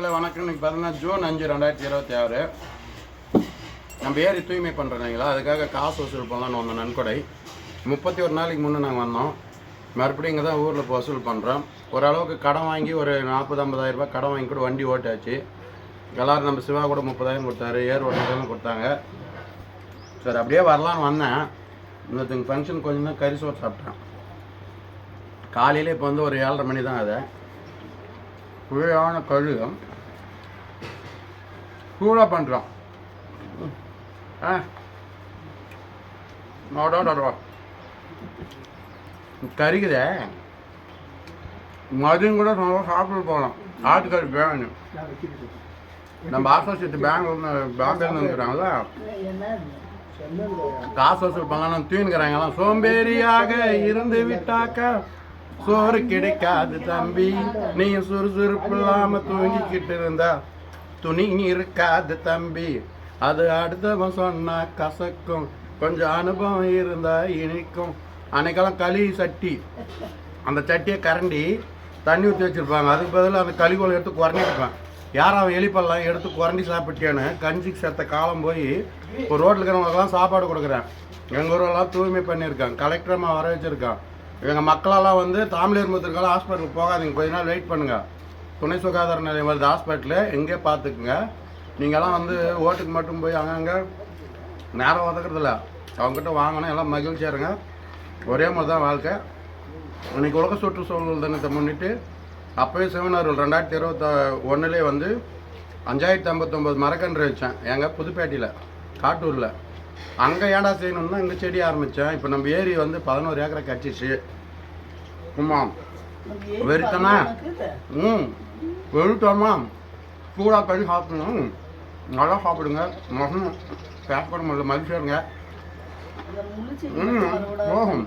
வணக்கம். இன்னைக்கு பார்த்தீங்கன்னா ஜூன் 5, 2026 நம்ம ஏறி தூய்மை பண்ணுறோங்களா, அதுக்காக காசு வசூல் பண்ணலான்னு வந்தோம். நன்கொடை 31 நாளைக்கு முன்னே நாங்கள் வந்தோம். மறுபடியும் இங்கே தான் ஊரில் இப்போ வசூல் பண்ணுறோம். ஓரளவுக்கு கடன் வாங்கி ஒரு 40-50 ரூபாய் கடன் வாங்கி கூட வண்டி ஓட்டாச்சு. எல்லோரும் நம்ம சிவா கூட 30,000 கொடுத்தாரு, ஏர் ஓட்டுறதும் கொடுத்தாங்க. சரி அப்படியே வரலான்னு வந்தேன். இன்னொருத்தங்க ஃபங்க்ஷன் கொஞ்சம் தான் கறி சோறு சாப்பிட்டேன். காலையில் இப்போ வந்து ஒரு 7:30 மணி தான். அதை புழையான கழுகம் சூடாக பண்ணுறோம். கறிக்குதே மதியம் கூட சாப்பிட்டு போகலாம். ஆட்டுக்கறி வேணும். நம்ம ஆசோசியேட் பாம்பேன்னு இருக்கிறாங்களா, காசு வசூல் பண்ணலாம் தூங்கிக்கிறாங்களாம். சோம்பேறியாக இருந்து விட்டாக்கா சோறு கிடைக்காது தம்பி, நீ சுறுசுறுப்பு இல்லாம தூங்கிக்கிட்டு இருந்தா துணி இருக்காது தம்பி, அது அடுத்தவன் சொன்னா கசக்கும், கொஞ்சம் அனுபவம் இருந்தா இனிக்கும். அன்னைக்கெல்லாம் களி சட்டி, அந்த சட்டியை கரண்டி தண்ணி ஊற்றி வச்சுருப்பாங்க. அதுக்கு பதில் அந்த களிக்கோளை எடுத்து குறண்டிருப்பான். யாரும் அவன் எலிப்பெல்லாம் எடுத்து குறண்டி சாப்பிட்டேன்னு கஞ்சிக்கு சேர்த்த காலம் போய் இப்போ ரோட்டில் இருக்கிறவங்களுக்கெல்லாம் சாப்பாடு கொடுக்குறேன். எங்கள் ஊரெல்லாம் தூய்மை பண்ணியிருக்கான், கலெக்டரமாக வர வச்சுருக்கான். எங்கள் மக்களெல்லாம் வந்து தாமலேர் முத்திருக்கால ஹாஸ்பிட்டலுக்கு போகாதீங்க, கொஞ்ச நாள் வெயிட் பண்ணுங்கள். துணை சுகாதார நிலையம் வருது ஹாஸ்பிட்டலு, எங்கே பார்த்துக்குங்க. நீங்கள்லாம் வந்து ஓட்டுக்கு மட்டும் போய் அங்கங்கே நேரம் ஒதுக்குறதில்ல, அவங்ககிட்ட வாங்கணும். எல்லாம் மகிழ்ச்சியாக இருங்க. ஒரே மாதிரி தான் வாழ்க்கை. இன்றைக்கி உலக சுற்றுச்சூழல் தினத்தை முன்னிட்டு அப்போயே சிவனருள் 2021 வந்து 5059 மரக்கன்று வச்சேன். எங்கள் புதுப்பேட்டையில் காட்டூரில். அங்கே ஏண்டா செய்யணும்னா இங்கே செடி ஆரம்பித்தேன். இப்போ நம்ம ஏரி வந்து 11 ஏக்கரை கட்டிச்சு. ஆமாம் வெறுத்தனா வெறுத்தோமா சூடாக கறி சாப்பிடணும். நல்லா சாப்பிடுங்க. மகன் பேக் பண்ண முடியல, மகிழ்ச்சியாருங்க. போகும்